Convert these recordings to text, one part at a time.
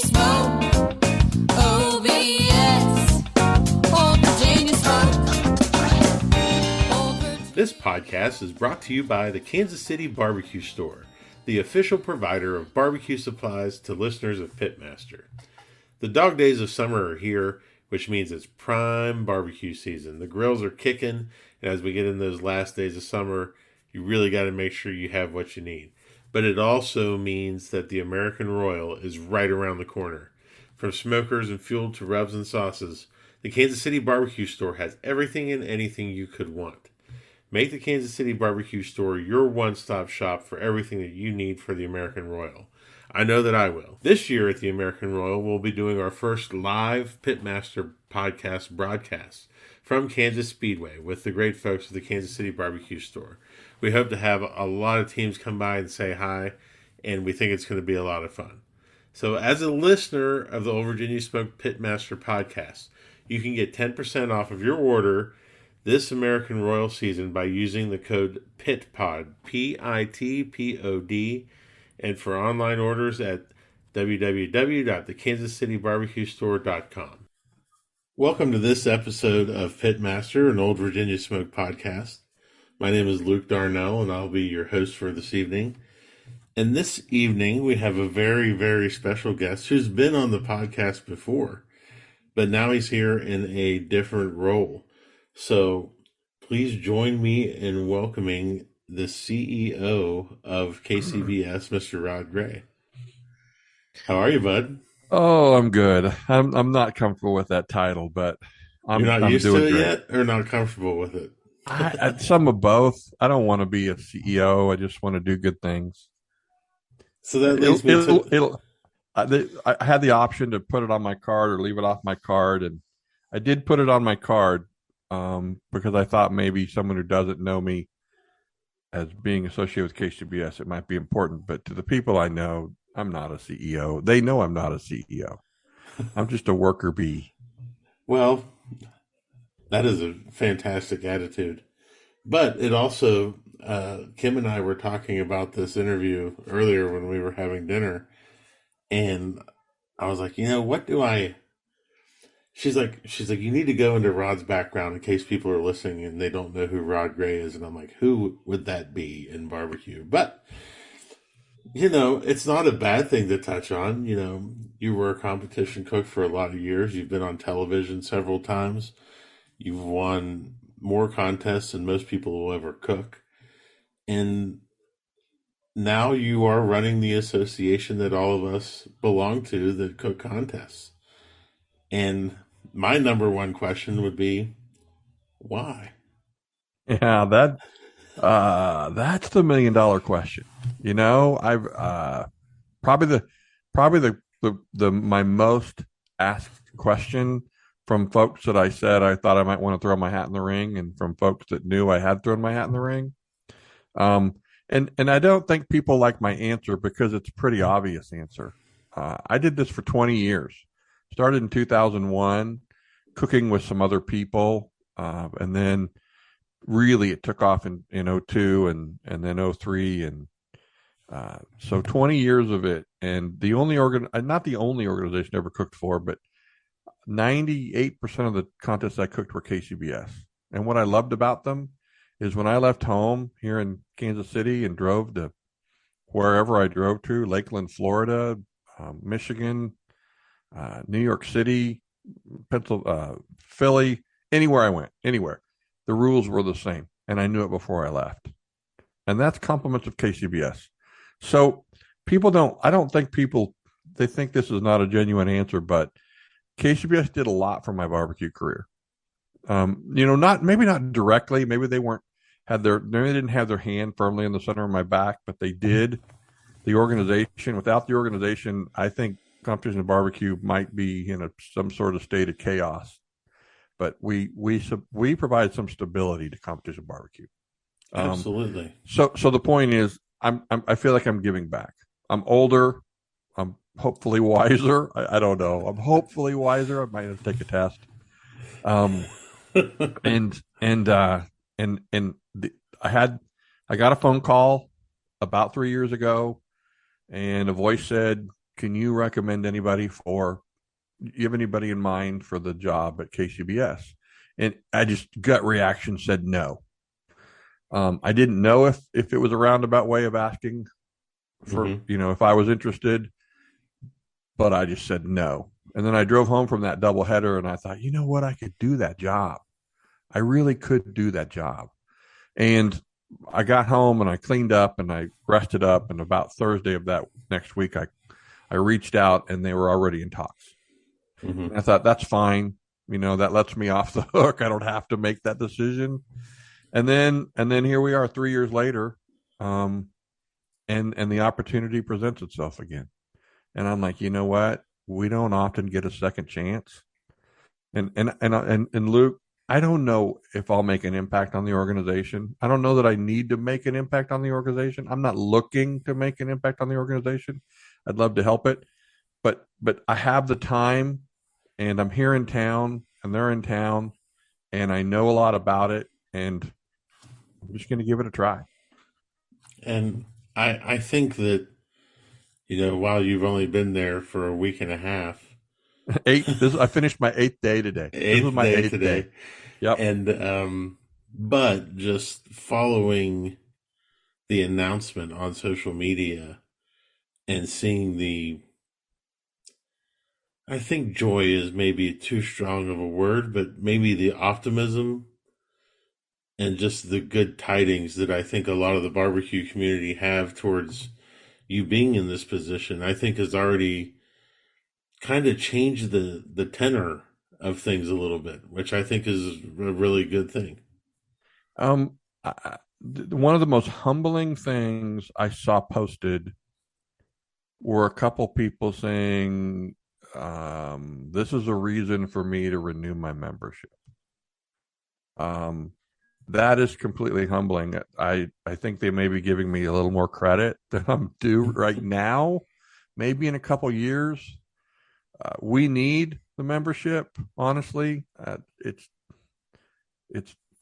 smoke. OVS, Old Virginia smoke. This podcast is brought to you by the Kansas City Barbecue Store, the official provider of barbecue supplies to listeners of Pitmaster. The dog days of summer are here, which means it's prime barbecue season. The grills are kicking, and as we get in those last days of summer, you really got to make sure you have what you need. But it also means that the American Royal is right around the corner. From smokers and fuel to rubs and sauces, the Kansas City Barbecue Store has everything and anything you could want. Make the Kansas City Barbecue Store your one-stop shop for everything that you need for the American Royal. I know that I will. This year at the American Royal, we'll be doing our first live Pitmaster podcast broadcast from Kansas Speedway with the great folks at the Kansas City Barbecue Store. We hope to have a lot of teams come by and say hi, and we think it's going to be a lot of fun. So as a listener of the Old Virginia Smoke Pitmaster podcast, you can get 10% off of your order this American Royal season by using the code PITPOD, PITPOD, and for online orders at www.thekansascitybarbecuestore.com. Welcome to this episode of Pitmaster, an Old Virginia Smoke podcast. My name is Luke Darnell, and I'll be your host for this evening. And this evening, we have a very, very special guest who's been on the podcast before, but now he's here in a different role. So please join me in welcoming the CEO of KCBS, Mr. Rod Gray. How are you, bud? Oh, I'm good. I'm not comfortable with that title, but You're not used to it great. yet, or not comfortable with it? Some of both. I don't want to be a CEO. I just want to do good things. So that leads me to... I had the option to put it on my card or leave it off my card, and I did put it on my card because I thought maybe someone who doesn't know me as being associated with KCBS, it might be important. But to the people I know, I'm not a CEO. They know I'm not a CEO. I'm just a worker bee. Well, that is a fantastic attitude. But it also, Kim and I were talking about this interview earlier when we were having dinner. And I was like, what do I... She's like, you need to go into Rod's background in case people are listening and they don't know who Rod Gray is. And I'm like, who would that be in barbecue? But, it's not a bad thing to touch on. You were a competition cook for a lot of years. You've been on television several times. You've won more contests than most people will ever cook. And now you are running the association that all of us belong to that cook contests. And my number one question would be, why? Yeah, that's the $1 million question. I've probably my most asked question from folks that I said I thought I might want to throw my hat in the ring, and from folks that knew I had thrown my hat in the ring. And I don't think people like my answer because it's a pretty obvious answer. I did this for 20 years. Started in 2001, cooking with some other people, and then really it took off in 02 and then 03, and so 20 years of it. And the only not the only organization I ever cooked for, but 98% of the contests I cooked were KCBS. And what I loved about them is when I left home here in Kansas City and drove to wherever I drove to, Lakeland, Florida, Michigan, New York City, Philly, anywhere I went, anywhere, the rules were the same, and I knew it before I left. And that's compliments of KCBS. So I don't think they think this is not a genuine answer, but KCBS did a lot for my barbecue career. Maybe not directly, maybe they didn't have their hand firmly in the center of my back, but they did. The organization, without the organization, I think competition barbecue might be in some sort of state of chaos, but we provide some stability to competition barbecue. Absolutely. So the point is, I feel like I'm giving back. I'm older. I'm hopefully wiser. I don't know. I'm hopefully wiser. I might have to take a test. I got a phone call about 3 years ago, and a voice said, can you recommend anybody for, you have anybody in mind for the job at KCBS? And I just gut reaction said no. I didn't know if it was a roundabout way of asking for, Mm-hmm. if I was interested, but I just said no. And then I drove home from that doubleheader and I thought, you know what? I could do that job. I really could do that job. And I got home and I cleaned up and I rested up. And about Thursday of that next week, I reached out and they were already in talks. Mm-hmm. And I thought, that's fine. That lets me off the hook. I don't have to make that decision. And then here we are 3 years later. And the opportunity presents itself again. And I'm like, you know what? We don't often get a second chance. And Luke, I don't know if I'll make an impact on the organization. I don't know that I need to make an impact on the organization. I'm not looking to make an impact on the organization. I'd love to help it, but I have the time, and I'm here in town, and they're in town, and I know a lot about it, and I'm just going to give it a try. And I think that, while you've only been there for a week and a half, I finished my 8th day today. This was eighth my day eighth today, day. Yep. and but just following the announcement on social media and seeing I think joy is maybe too strong of a word, but maybe the optimism and just the good tidings that I think a lot of the barbecue community have towards you being in this position, I think has already kind of changed the tenor of things a little bit, which I think is a really good thing. One of the most humbling things I saw posted were a couple people saying, this is a reason for me to renew my membership. That is completely humbling. I think they may be giving me a little more credit than I'm due right now. Maybe in a couple years. We need the membership, honestly. It's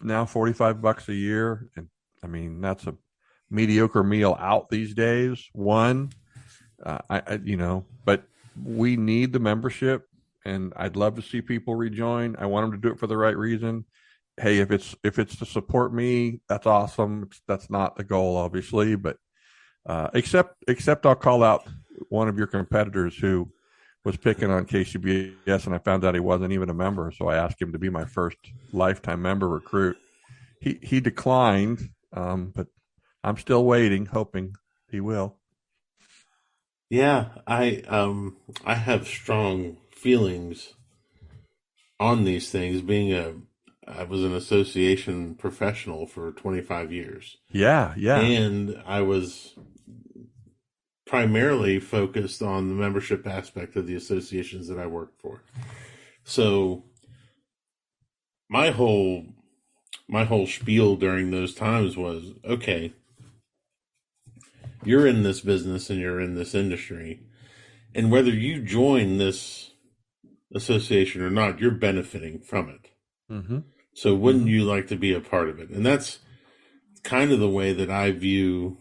now $45 a year, and I mean that's a mediocre meal out these days. But we need the membership, and I'd love to see people rejoin. I want them to do it for the right reason. Hey, if it's to support me, that's awesome. That's not the goal, obviously, but except I'll call out one of your competitors who was picking on KCBS, and I found out he wasn't even a member. So I asked him to be my first lifetime member recruit. He declined, but I'm still waiting, hoping he will. Yeah, I have strong feelings on these things. I was an association professional for 25 years, Yeah, yeah. and I was primarily focused on the membership aspect of the associations that I worked for. So my whole spiel during those times was, okay, you're in this business and you're in this industry, and whether you join this association or not, you're benefiting from it. Mm-hmm. So wouldn't Mm-hmm. you like to be a part of it? And that's kind of the way that I view.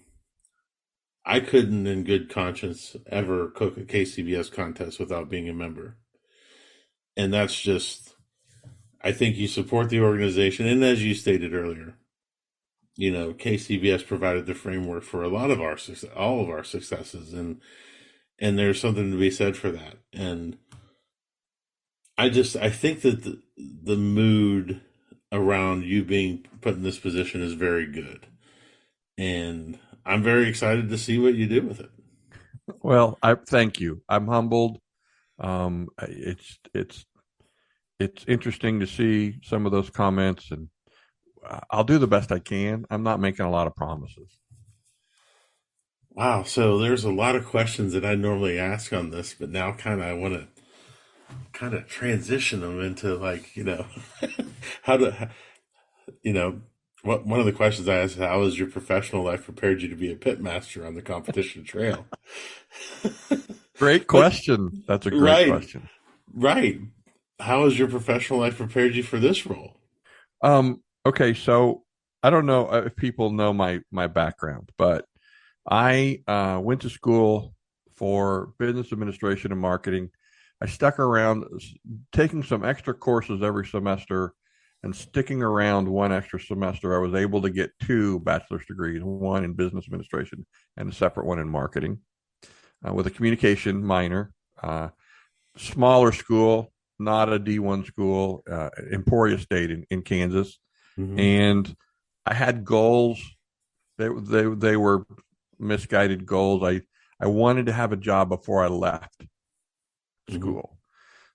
I couldn't, in good conscience, ever cook a KCBS contest without being a member. And that's just, I think you support the organization. And as you stated earlier, KCBS provided the framework for a lot of our success, all of our successes. And there's something to be said for that. And I think that the mood around you being put in this position is very good. And I'm very excited to see what you do with it. Well, I thank you. I'm humbled. It's interesting to see some of those comments, and I'll do the best I can. I'm not making a lot of promises. Wow. So there's a lot of questions that I normally ask on this, but now I want to kind of transition them into how to, you know, one of the questions I asked, how has your professional life prepared you to be a pit master on the competition trail? Great But, question. That's a great right, question. right. How has your professional life prepared you for this role? Okay, so I don't know if people know my background, but I went to school for business administration and marketing. I stuck around, taking some extra courses every semester and sticking around one extra semester. I was able to get 2 bachelor's degrees, one in business administration and a separate one in marketing, with a communication minor. Smaller school, not a D1 school, Emporia State in Kansas. Mm-hmm. And I had goals. They were misguided goals. I wanted to have a job before I left school.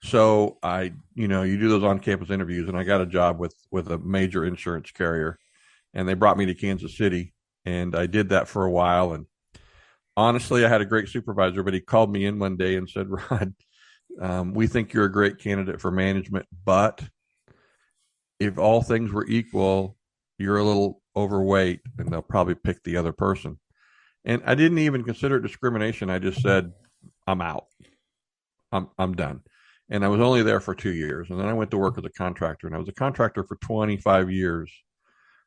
Mm-hmm. So you do those on-campus interviews, and I got a job with a major insurance carrier, and they brought me to Kansas City, and I did that for a while. And honestly, I had a great supervisor, but he called me in one day and said, Rod, we think you're a great candidate for management, but if all things were equal, you're a little overweight, and they'll probably pick the other person. And I didn't even consider it discrimination. I just said, I'm out. I'm done. And I was only there for 2 years. And then I went to work as a contractor, and I was a contractor for 25 years,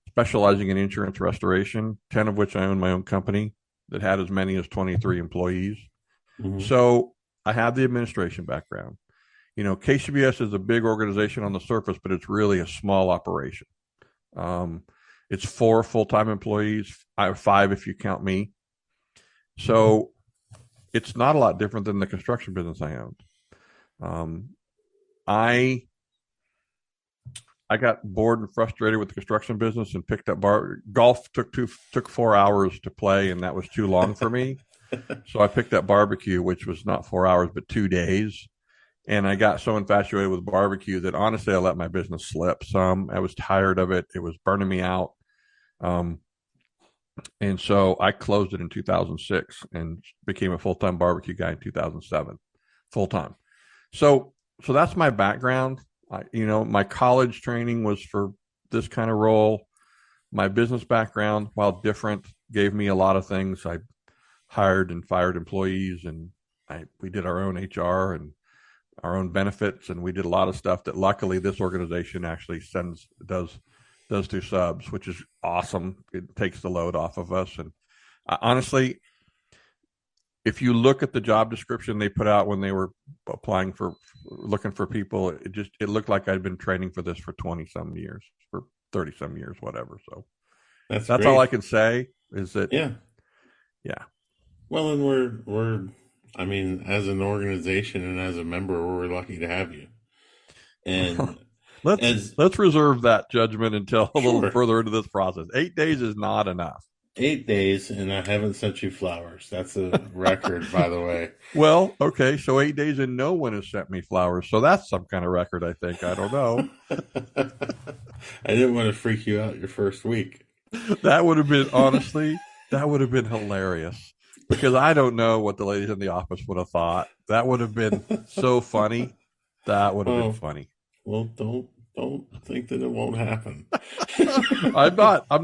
specializing in insurance restoration, 10 of which I owned my own company that had as many as 23 employees. Mm-hmm. So I have the administration background. KCBS is a big organization on the surface, but it's really a small operation. It's 4 full-time employees, 5 if you count me. So it's not a lot different than the construction business I owned. I got bored and frustrated with the construction business and picked up golf. Took 4 hours to play, and that was too long for me. So I picked up barbecue, which was not 4 hours, but 2 days. And I got so infatuated with barbecue that honestly, I let my business slip some. I was tired of it. It was burning me out. And so I closed it in 2006 and became a full-time barbecue guy in 2007, full-time. So that's my background. My college training was for this kind of role. My business background, while different, gave me a lot of things. I hired and fired employees, and we did our own HR and our own benefits, and we did a lot of stuff that luckily this organization actually does to subs, which is awesome. It takes the load off of us. And honestly, if you look at the job description they put out when they were looking for people, it looked like I'd been training for this for 20 some years, for 30 some years, whatever. So that's all I can say is that. Yeah. Well, and we're as an organization and as a member, we're lucky to have you. And let's reserve that judgment until a little further into this process. 8 days is not enough. 8 days, and I haven't sent you flowers. That's a record, by the way. Well, okay, so 8 days and no one has sent me flowers. So that's some kind of record, I think. I don't know. I didn't want to freak you out your first week. That would have been hilarious, because I don't know what the ladies in the office would have thought. That would have been so funny. That would have been funny. Well, don't think that it won't happen. I'm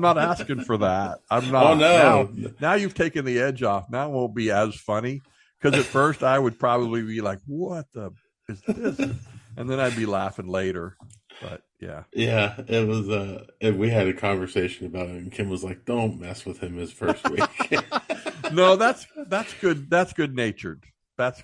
not asking for that. I'm not. Oh, no. Now you've taken the edge off. Now it won't be as funny, because at first I would probably be like, what the is this? And then I'd be laughing later. But yeah. Yeah, it was we had a conversation about it, and Kim was like, don't mess with him his first week. No, that's good. That's good natured. That's,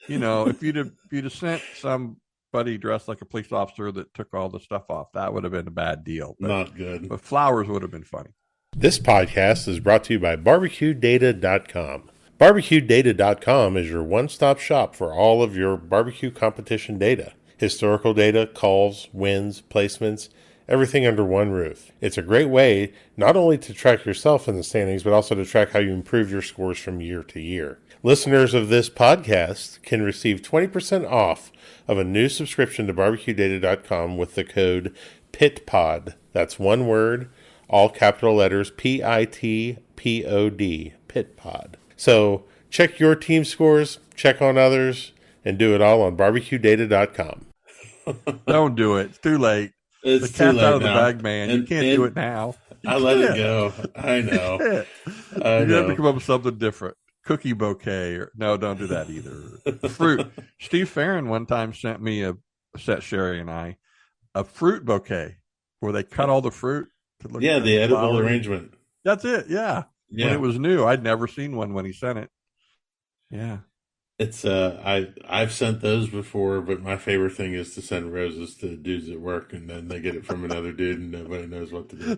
if you'd have sent somebody dressed like a police officer that took all the stuff off, that would have been a bad deal. Not good. But flowers would have been funny. This podcast is brought to you by BarbecueData.com. BarbecueData.com is your one-stop shop for all of your barbecue competition data. Historical data, calls, wins, placements, everything under one roof. It's a great way not only to track yourself in the standings, but also to track how you improve your scores from year to year. Listeners of this podcast can receive 20% off of a new subscription to BarbecueData.com with the code PITPOD. That's one word, all capital letters, PITPOD, PITPOD. So check your team scores, check on others, and do it all on BarbecueData.com. Don't do it. It's too late. It's the cat's too late out of the now. bag, man. You can't do it now. I let it go. I know. You have to come up with something different. Cookie bouquet. No, don't do that either. Fruit. Steve Farron one time sent me Sherry and I, a fruit bouquet where they cut all the fruit. The edible arrangement. That's it. Yeah. When it was new. I'd never seen one when he sent it. Yeah. It's I've sent those before, but my favorite thing is to send roses to dudes at work, and then they get it from another dude, and nobody knows what to do.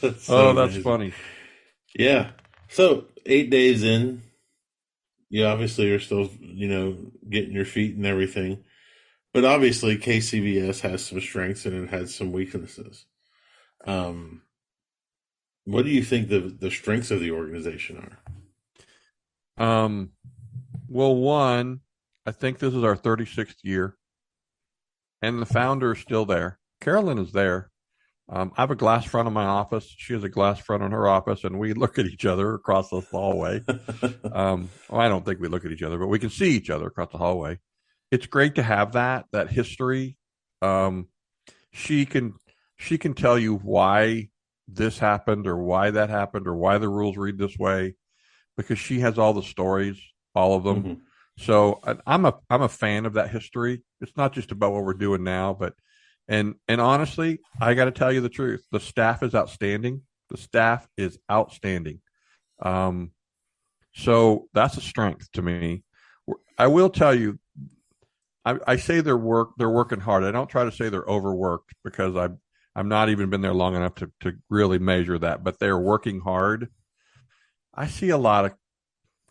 That's so Oh, that's amazing. funny. Yeah. So 8 days in, you obviously are still, getting your feet and everything. But obviously, KCBS has some strengths and it has some weaknesses. Um, what do you think the strengths of the organization are? Um, well, one, I think this is our 36th year, and the founder is still there. Carolyn is there. I have a glass front of my office. She has a glass front on her office, and we look at each other across the hallway. Well, I don't think we look at each other, but we can see each other across the hallway. It's great to have that history. Um, she can she can tell you why this happened or why that happened or why the rules read this way because she has all the stories, all of them. Hmm. So I'm a fan of that history. It's not just about what we're doing now, but and honestly, I got to tell you the truth. The staff is outstanding. The staff is outstanding. Um, so that's a strength to me. I will tell you, I say they're working hard. I don't try to say they're overworked because I'm not even been there long enough to really measure that, but they're working hard. I see a lot of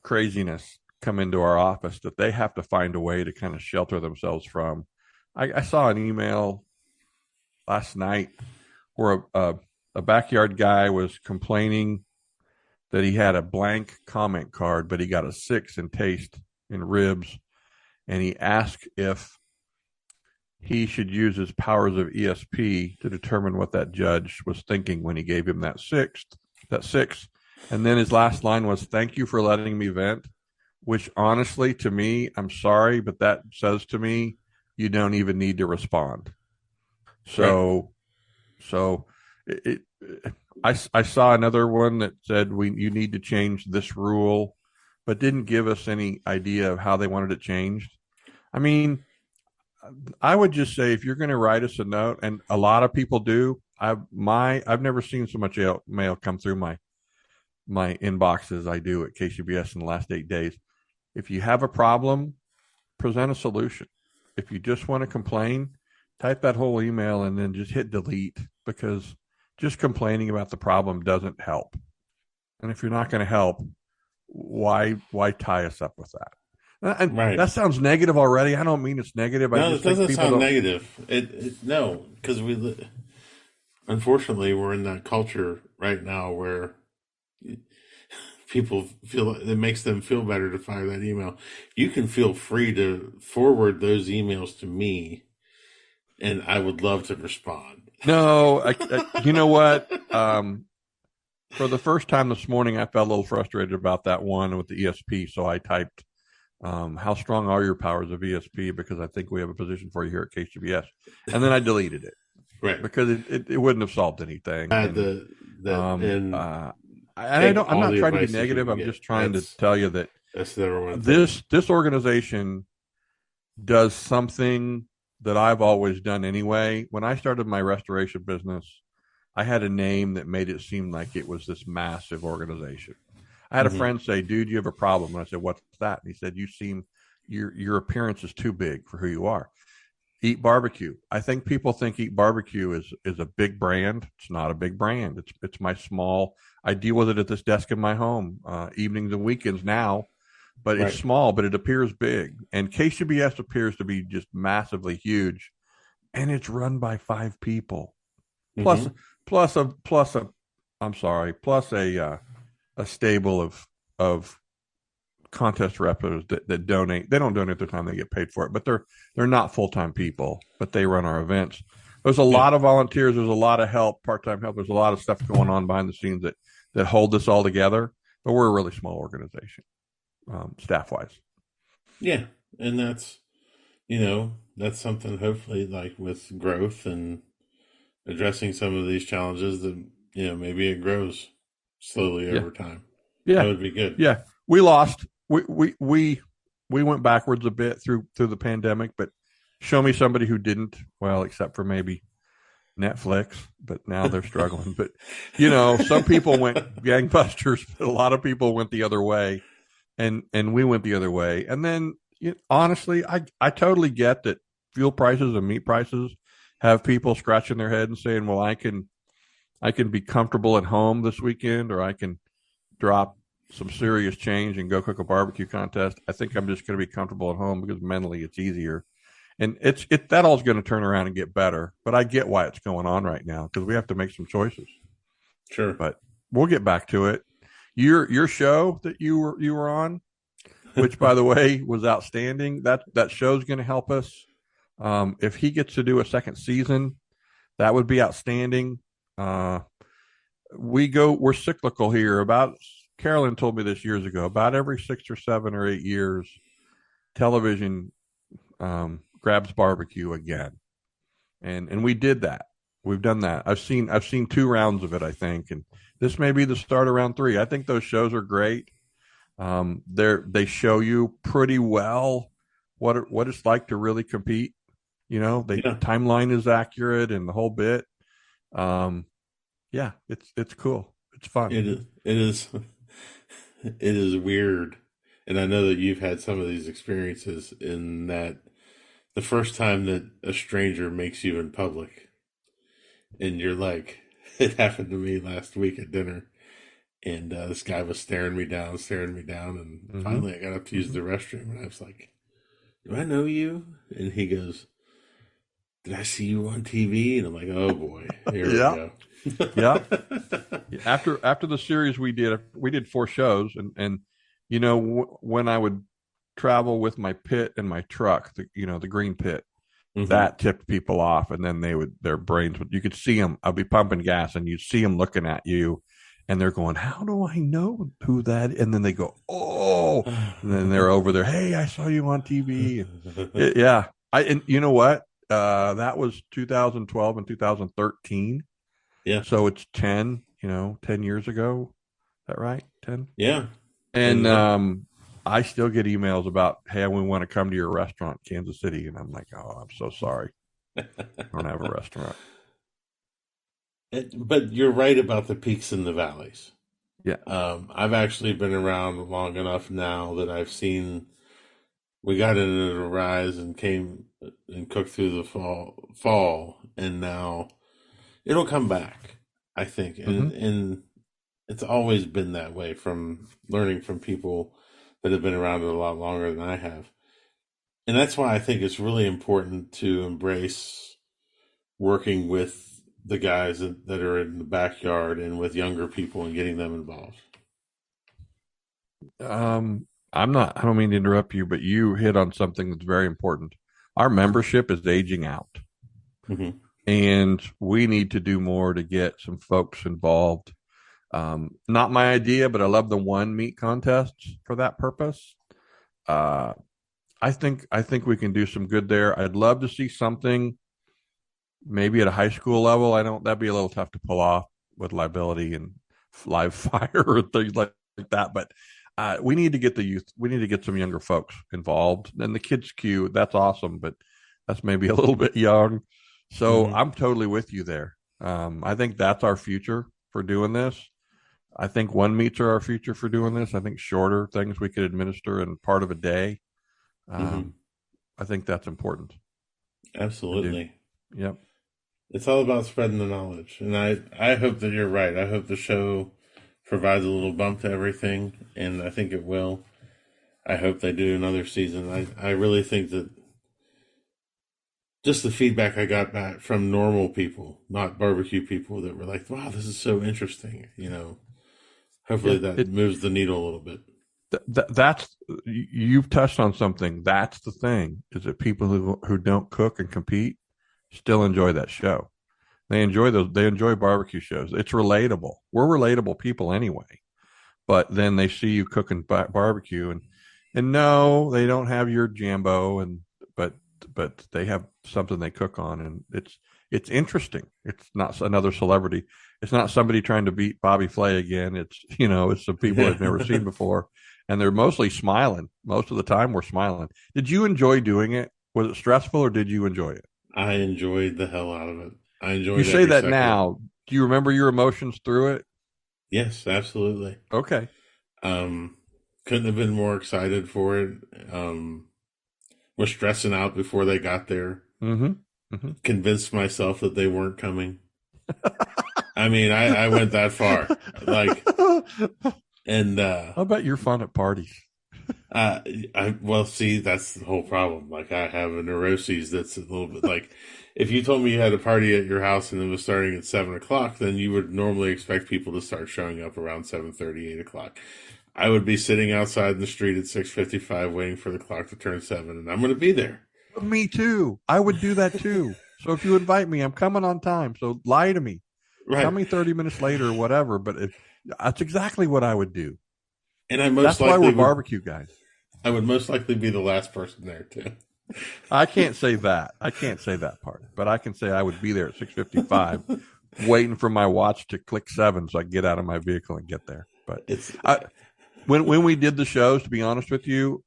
craziness come into our office that they have to find a way to kind of shelter themselves from. I saw an email last night where a backyard guy was complaining that he had a blank comment card, but he got a 6 in taste in ribs, and he asked if he should use his powers of ESP to determine what that judge was thinking when he gave him that six. And then his last line was, "Thank you for letting me vent," which honestly, to me, I'm sorry, but that says to me, you don't even need to respond. Right. So, so I saw another one that said you need to change this rule, but didn't give us any idea of how they wanted it changed. I mean, I would just say if you're going to write us a note, and a lot of people do, I've never seen so much mail come through my inbox as I do at KCBS in the last 8 days. If you have a problem, present a solution. If you just want to complain, type that whole email and then just hit delete because just complaining about the problem doesn't help. And if you're not going to help, why tie us up with that? And Right. that sounds negative already. I don't mean it's negative. I No, just it think doesn't people sound don't. negative. No, because unfortunately we're in that culture right now where people feel it makes them feel better to fire that email. You can feel free to forward those emails to me, and I would love to respond. No, you know what? For the first time this morning, I felt a little frustrated about that one with the ESP. So I typed, "How strong are your powers of ESP?" Because I think we have a position for you here at KCBS, and then I deleted it Right. because it wouldn't have solved anything. Had And the that um, and uh, I take don't. I'm all not the trying to be advice that you negative. can I'm get. just trying to tell you that That's the number one thing. this organization does something that I've always done anyway. When I started my restoration business, I had a name that made it seem like it was this massive organization. I had a Hmm. friend say, "Dude, you have a problem." And I said, "What's that?" And he said, your appearance is too big for who you are." Eat Barbecue. I think people think Eat Barbecue is a big brand. It's not a big brand. It's my small. I deal with it at this desk in my home, evenings and weekends now, but it's Right. small, but it appears big. And KCBS appears to be just massively huge, and it's run by 5 people plus Hmm. plus a I'm sorry, plus a stable of contest reps that donate. They don't donate their time; they get paid for it. But they're not full time people, but they run our events. There's a Yeah. lot of volunteers. There's a lot of help, part time help. There's a lot of stuff going on behind the scenes that hold this all together. But we're a really small organization, staff wise. Yeah. And that's something hopefully like with growth and addressing some of these challenges that, maybe it grows slowly Yeah, over time. That yeah, would be good. yeah. We lost. We went backwards a bit through the pandemic, but show me somebody who didn't. Well, except for maybe Netflix, but now they're struggling. But some people went gangbusters, but a lot of people went the other way. and we went the other way. And then honestly, I totally get that fuel prices and meat prices have people scratching their head and saying, well, I can be comfortable at home this weekend, or I can drop some serious change and go cook a barbecue contest. I think I'm just going to be comfortable at home because mentally it's easier. And that all's going to turn around and get better. But I get why it's going on right now because we have to make some choices. Sure. But we'll get back to it. Your show that you were on, which by the way was outstanding. That show's going to help us. If he gets to do a second season, that would be outstanding. We're cyclical here. About Carolyn told me this years ago. About every 6 or 7 or 8 years, television grabs barbecue again, and we did that. We've done that. I've seen 2 rounds of it, I think, and this may be the start of round 3. I think those shows are great. They show you pretty well what it's like to really compete. The timeline is accurate and the whole bit. Yeah, it's cool. It's fun. It is it is weird, and I know that you've had some of these experiences in that the first time that a stranger makes you in public, and you're like, it happened to me last week at dinner, and this guy was staring me down, and finally I got up to use the restroom, and I was like, "Do I know you?" And he goes, "Did I see you on TV?" And I'm like, "Oh boy, here we Yeah. go." Yeah. After the series we did 4 shows, and when I would travel with my pit and my truck, the green pit, that tipped people off, and then their brains you could see them. I'd be pumping gas, and you'd see them looking at you, and they're going, "How do I know who that?" And then they go, "Oh," and then they're over there, "Hey, I saw you on TV." Yeah, and you know what? That was 2012 and 2013. Yeah, So it's 10 years ago. Is that right? 10? yeah, And and I still get emails about, "Hey, we want to come to your restaurant, Kansas City." And I'm like, "Oh, I'm so sorry. I don't have a restaurant." but you're right about the peaks and the valleys. Yeah. I've actually been around long enough now that I've seen we got into the rise and came and cooked through the fall, and now it'll come back, I think, and it's always been that way from learning from people that have been around it a lot longer than I have. And that's why I think it's really important to embrace working with the guys that are in the backyard and with younger people and getting them involved. I don't mean to interrupt you, but you hit on something that's very important. Our membership is aging out, Hmm. and we need to do more to get some folks involved. Not my idea, but I love the one meat contests for that purpose. Uh, I think we can do some good there. I'd love to see something maybe at a high school level. I don't. That'd be a little tough to pull off with liability and live fire or things like that. But we need to get the youth. We need to get some younger folks involved. And the kids queue, that's awesome, but that's maybe a little bit young. So Hmm. I'm totally with you there. I think that's our future for doing this. I think one meets are our future for doing this. I think shorter things we could administer in part of a day. Hmm. Um, I think that's important. I do. Absolutely. Yep. It's all about spreading the knowledge. And I hope that you're right. I hope the show provides a little bump to everything, and I think it will. I hope they do another season. I really think that just the feedback I got back from normal people, not barbecue people, that were like, "Wow, this is so interesting." Hopefully Yeah. that moves the needle a little bit. That's you've touched on something. That's the thing is that people who don't cook and compete still enjoy that show. They enjoy those. They enjoy barbecue shows. It's relatable. We're relatable people anyway. But then they see you cooking barbecue, and no, they don't have your jambo, but but they have something they cook on, and it's interesting. It's not another celebrity. It's not somebody trying to beat Bobby Flay again. It's some people Yeah. they've never seen before, and they're mostly smiling. Most of the time, we're smiling. Did you enjoy doing it? Was it stressful, or did you enjoy it? I enjoyed the hell out of it. I You enjoyed say every that second. now. Do you remember your emotions through it? Yes, absolutely. Okay. Um, Couldn't have been more excited for it. Was stressing out before they got there. Mm-hmm. Mm-hmm. Convinced myself that they weren't coming. I mean, I went that far. Like, and I bet you're fun at parties. well, see, that's the whole problem. Like, I have a neuroses that's a little bit like, if you told me you had a party at your house and it was starting at 7 o'clock, then you would normally expect people to start showing up around 7:30, 8 o'clock. I would be sitting outside in the street at 6:55 waiting for the clock to turn 7, and I'm going to be there. Me too. I would do that too. So if you invite me, I'm coming on time. So lie to me. Tell Right. me 30 minutes later or whatever. But that's exactly what I would do. And That's why we're barbecue guys. I would most likely be the last person there too. I can't say that. I can't say that part. But I can say I would be there at 6:55 waiting for my watch to click 7 so I can get out of my vehicle and get there. But It's when we did the shows, to be honest with you,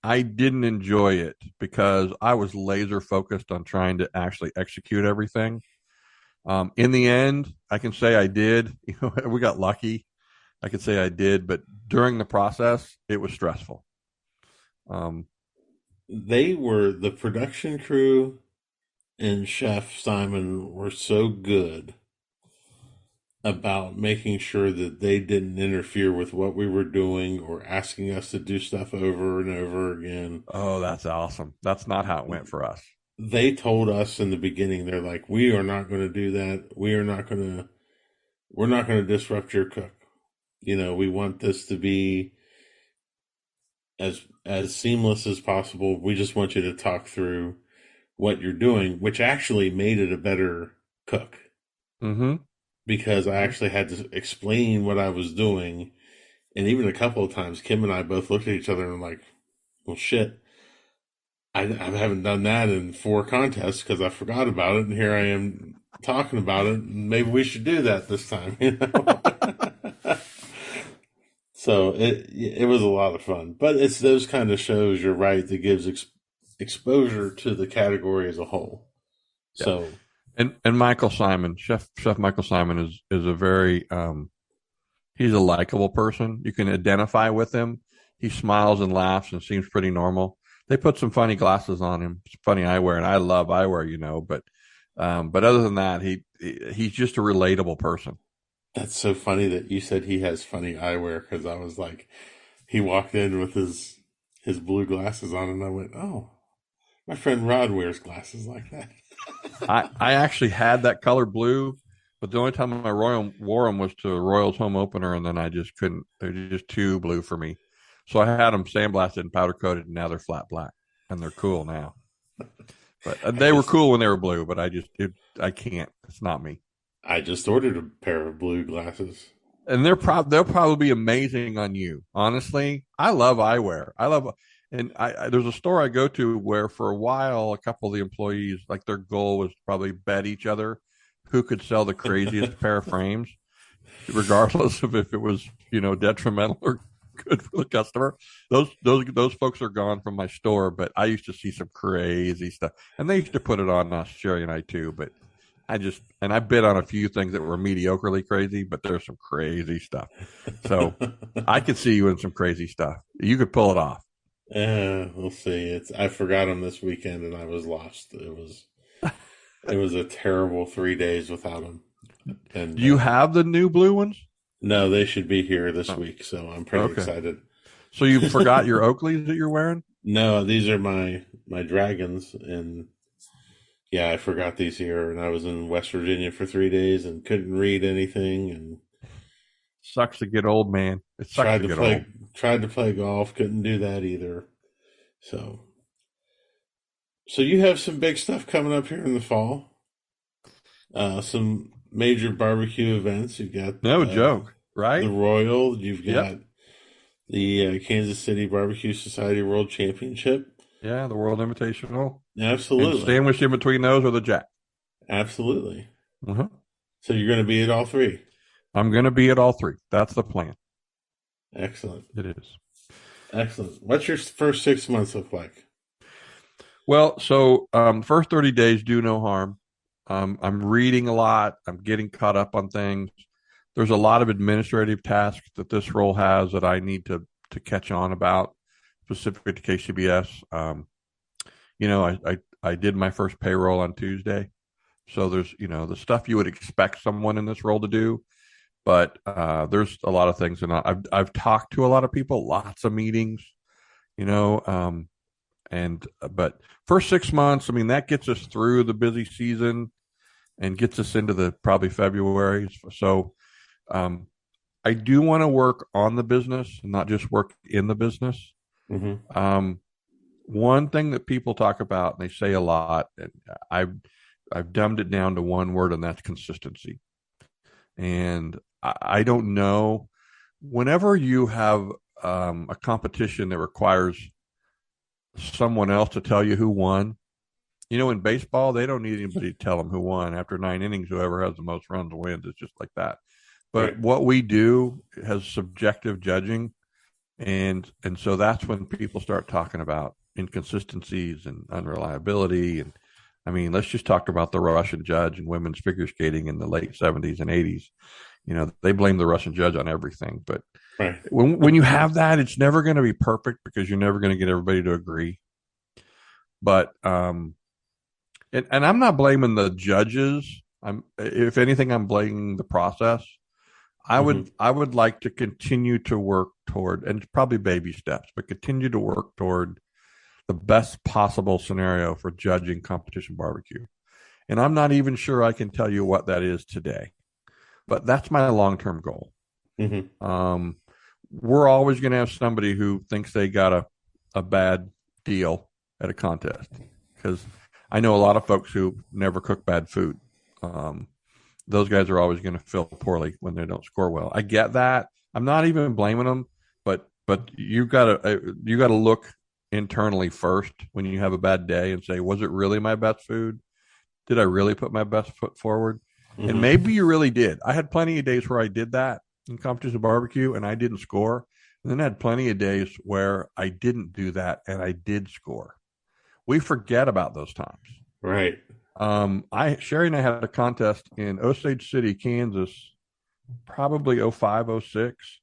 I didn't enjoy it because I was laser focused on trying to actually execute everything. In the end, I can say I did. You know, we got lucky. I could say I did, but during the process, it was stressful. the production crew and Chef Simon were so good about making sure that they didn't interfere with what we were doing or asking us to do stuff over and over again. Oh, that's awesome. That's not how it went for us. They told us in the beginning, they're like, we are not going to do that. We're not going to disrupt your cook. You know, we want this to be as seamless as possible. We just want you to talk through what you're doing, which actually made it a better cook Mm-hmm. because I actually had to explain what I was doing. And even a couple of times, Kim and I both looked at each other and were like, well, shit, I haven't done that in 4 contests because I forgot about it. And here I am talking about it. And maybe we should do that this time, you know? So it was a lot of fun, but it's those kind of shows. You're right, that gives exposure to the category as a whole. Yeah. So And Michael Simon, Chef Michael Simon is a very he's a likable person. You can identify with him. He smiles and laughs and seems pretty normal. They put some funny glasses on him, some funny eyewear, and I love eyewear, you know. But other than that, he's just a relatable person. that's so funny that you said he has funny eyewear because I was like, he walked in with his blue glasses on, and I went, oh, my friend Rod wears glasses like that. I actually had that color blue, but the only time I wore them was to a Royals home opener, and then I just couldn't. They're just too blue for me. So I had them sandblasted and powder coated, and now they're flat black, and they're cool now. But they were cool when they were blue, but I can't. It's not me. I just ordered a pair of blue glasses. And they'll probably be amazing on you. Honestly, I love eyewear. And there's a store I go to where for a while a couple of the employees, like, their goal was to probably bet each other who could sell the craziest pair of frames, regardless of if it was, you know, detrimental or good for the customer. Those folks are gone from my store, but I used to see some crazy stuff, and they used to put it on us, Sherry and I too. But I bid on a few things that were mediocrely crazy, but there's some crazy stuff. So I could see you in some crazy stuff. You could pull it off. We'll see. I forgot them this weekend and I was lost. It was a terrible 3 days without them. And Do you have the new blue ones? no, they should be here this week, so I'm pretty Okay. excited. So you forgot your Oakleys that you're wearing? No, these are my dragons, and yeah, I forgot these here, and I was in West Virginia for 3 days and couldn't read anything, and Sucks to get old, man. It sucks tried to to get old. play golf, couldn't do that either. So you have some big stuff coming up here in the fall. Some major barbecue events. You've got No joke, the right? Royal. You've Yep. got the Kansas City Barbecue Society World Championship. Yeah, the World Invitational. And Absolutely, sandwiched in between those are the Jack. absolutely. Uh-huh. So you're going to be at all three. I'm going to be at all three. That's the plan. Excellent, It is. excellent. What's your first 6 months look like? Well, so first 30 days do no harm. I'm reading a lot. I'm getting caught up on things. there's a lot of administrative tasks that this role has that I need to catch on about, specific to KCBS. I did my first payroll on Tuesday, so there's the stuff you would expect someone in this role to do, but there's a lot of things, and I've talked to a lot of people, lots of meetings, but first 6 months, I mean, that gets us through the busy season and gets us into the probably February. So I do want to work on the business and not just work in the business. Mm-hmm. One thing that people talk about, and they say a lot, and I've dumbed it down to one word, and that's consistency. And I don't know, whenever you have a competition that requires someone else to tell you who won, in baseball, they don't need anybody to tell them who won. After 9 innings, whoever has the most runs wins. It's just like that. But Right. what we do has subjective judging. And so that's when people start talking about inconsistencies and unreliability. And I mean, let's just talk about the Russian judge and women's figure skating in the late 70s and 80s. They blame the Russian judge on everything. But Right. when you have that, it's never going to be perfect because you're never going to get everybody to agree. But and I'm not blaming the judges. If anything, I'm blaming the process. I would like to continue to work toward, and it's probably baby steps, but continue to work toward the best possible scenario for judging competition barbecue. And I'm not even sure I can tell you what that is today, but that's my long-term goal. Mm-hmm. We're always going to have somebody who thinks they got a bad deal at a contest, because I know a lot of folks who never cook bad food. Those guys are always going to feel poorly when they don't score well. I get that. I'm not even blaming them, but you gotta look internally first when you have a bad day and say, was it really my best food? Did I really put my best foot forward? Mm-hmm. And maybe you really did. I had plenty of days where I did that in competition barbecue and I didn't score. And then I had plenty of days where I didn't do that and I did score. We forget about those times. Right. Sherry and I had a contest in Osage City, Kansas, probably 05, 06.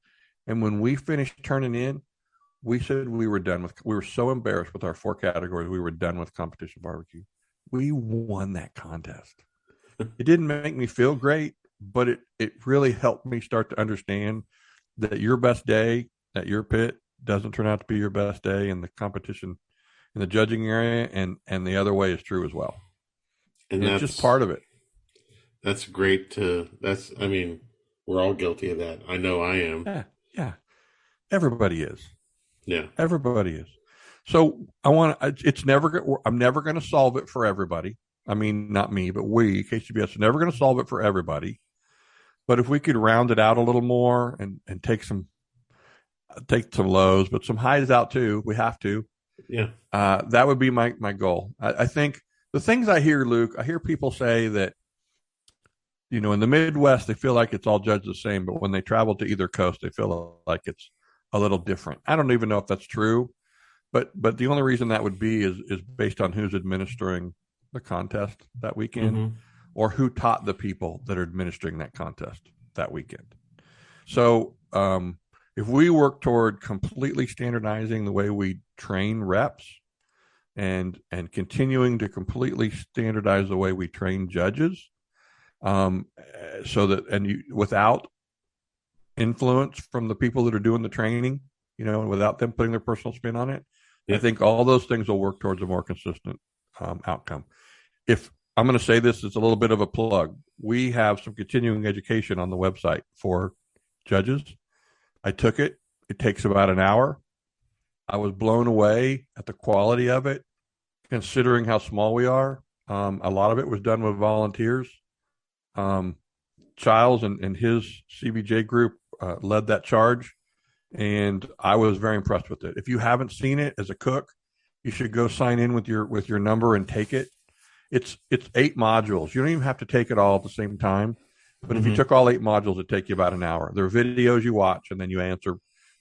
And when we finished turning in, we said we were so embarrassed with our 4 categories, we were done with competition barbecue. We won that contest. It didn't make me feel great, but it really helped me start to understand that your best day at your pit doesn't turn out to be your best day in the competition, in the judging area, and the other way is true as well. And it's just part of it. That's great I mean, we're all guilty of that. I know I am. Yeah. Everybody is. Yeah. Everybody is. So I'm never going to solve it for everybody. I mean, not me, but we, KCBS, are never going to solve it for everybody. But if we could round it out a little more and take some lows, but some highs out too, we have to. Yeah. That would be my goal. I think the things I hear, Luke, I hear people say that, in the Midwest, they feel like it's all judged the same, but when they travel to either coast, they feel like it's a little different. I don't even know if that's true, but the only reason that would be is based on who's administering the contest that weekend, mm-hmm. or who taught the people that are administering that contest that weekend. So if we work toward completely standardizing the way we train reps and continuing to completely standardize the way we train judges, so that without influence from the people that are doing the training, and without them putting their personal spin on it, I think all those things will work towards a more consistent outcome. If I'm going to say this, it's a little bit of a plug. We have some continuing education on the website for judges. I took it. It takes about an hour. I was blown away at the quality of it, considering how small we are. A lot of it was done with volunteers. Childs and his CBJ group led that charge, and I was very impressed with it. If you haven't seen it as a cook, you should go sign in with your number and take it. It's 8 modules. You don't even have to take it all at the same time. But if you took all 8 modules, it'd take you about an hour. There are videos you watch, and then you answer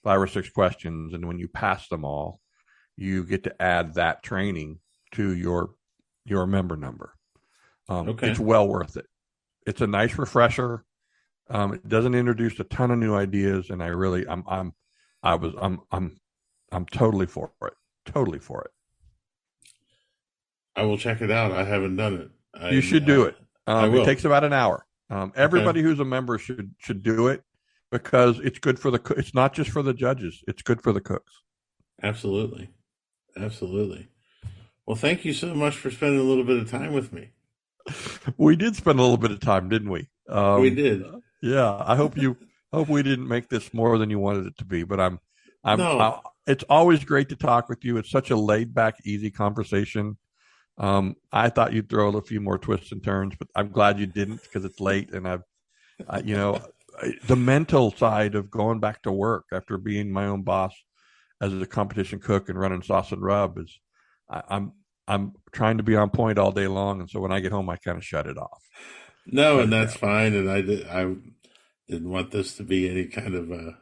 5 or 6 questions. And when you pass them all, you get to add that training to your member number. It's well worth it. It's a nice refresher. It doesn't introduce a ton of new ideas, and I'm totally for it. Totally for it. I will check it out. I haven't done it. You should do it. I will. It takes about an hour. Everybody who's a member should do it because it's good for it's not just for the judges. It's good for the cooks. Absolutely. Absolutely. Well, thank you so much for spending a little bit of time with me. We did spend a little bit of time, didn't we? We did. Yeah. I hope we didn't make this more than you wanted it to be, but it's always great to talk with you. It's such a laid back, easy conversation. I thought you'd throw a few more twists and turns, but I'm glad you didn't because it's late, and the mental side of going back to work after being my own boss as a competition cook and running Sauce and Rub is, I'm trying to be on point all day long, and so when I get home, I kind of shut it off. No, and that's fine. And I didn't want this to be any kind of a.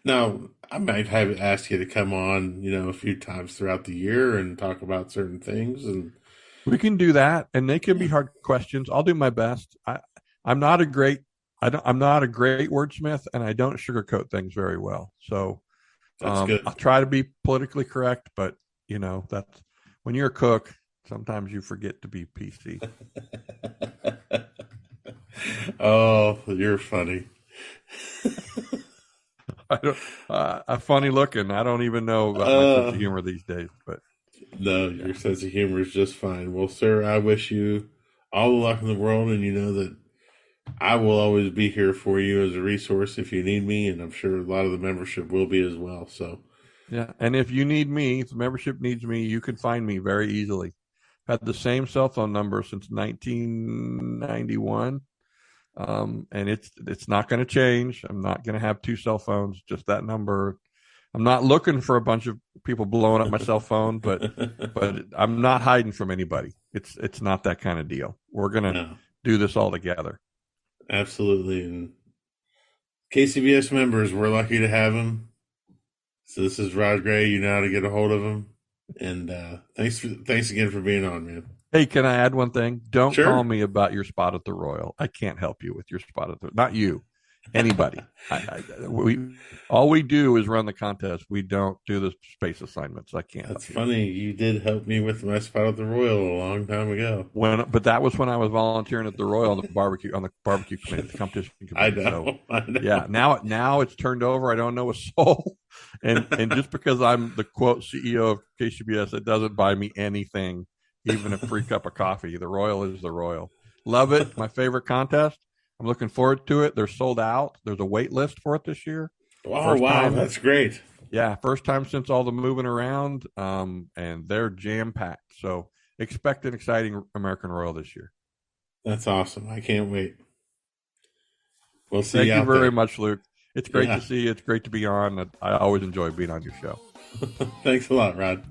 Now, I might have asked you to come on, a few times throughout the year and talk about certain things, and we can do that. And they can be hard questions. I'll do my best. I'm not a great wordsmith, and I don't sugarcoat things very well. So that's good. I'll try to be politically correct, but that's when you're a cook. Sometimes you forget to be PC. Oh, you're funny. I'm funny looking. I don't even know about my sense of humor these days, but no, your sense of humor is just fine. Well, sir, I wish you all the luck in the world, and you know that I will always be here for you as a resource if you need me, and I'm sure a lot of the membership will be as well. So, yeah, and if you need me, if the membership needs me, you can find me very easily. I've had the same cell phone number since 1991. And it's not going to change. I'm not going to have two cell phones, just that number. I'm not looking for a bunch of people blowing up my cell phone, but I'm not hiding from anybody. It's not that kind of deal. We're going to do this all together. Absolutely. And KCBS members, we're lucky to have him. So this is Rod Gray. You know how to get a hold of him. And thanks again for being on, man. Hey, can I add one thing? Don't Sure. call me about your spot at the Royal. I can't help you with your spot at the. Not you, anybody. All we do is run the contest. We don't do the space assignments. I can't. That's funny. You did help me with my spot at the Royal a long time ago. But that was when I was volunteering at the Royal on the barbecue committee, the competition committee. I know. Yeah. Now it's turned over. I don't know a soul, and just because I'm the quote CEO of KCBS, it doesn't buy me anything. Even a free cup of coffee. The Royal is the Royal. Love it. My favorite contest. I'm looking forward to it. They're sold out. There's a wait list for it this year. Oh, wow. That's great. Yeah. First time since all the moving around. And they're jam packed. So expect an exciting American Royal this year. That's awesome. I can't wait. We'll see. Thank you very much, Luke. It's great to see you. It's great to be on. I always enjoy being on your show. Thanks a lot, Rod.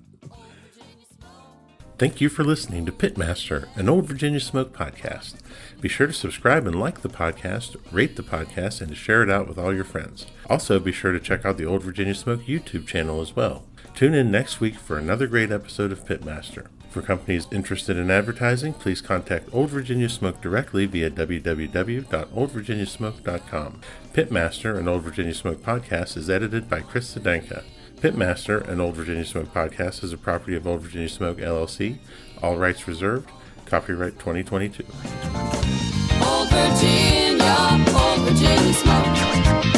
Thank you for listening to Pitmaster, an Old Virginia Smoke podcast. Be sure to subscribe and like the podcast, rate the podcast, and to share it out with all your friends. Also, be sure to check out the Old Virginia Smoke YouTube channel as well. Tune in next week for another great episode of Pitmaster. For companies interested in advertising, please contact Old Virginia Smoke directly via www.oldvirginiasmoke.com. Pitmaster, an Old Virginia Smoke podcast, is edited by Chris Sedenka. Pitmaster, an Old Virginia Smoke podcast, is a property of Old Virginia Smoke, LLC. All rights reserved. Copyright 2022. Old Virginia Smoke.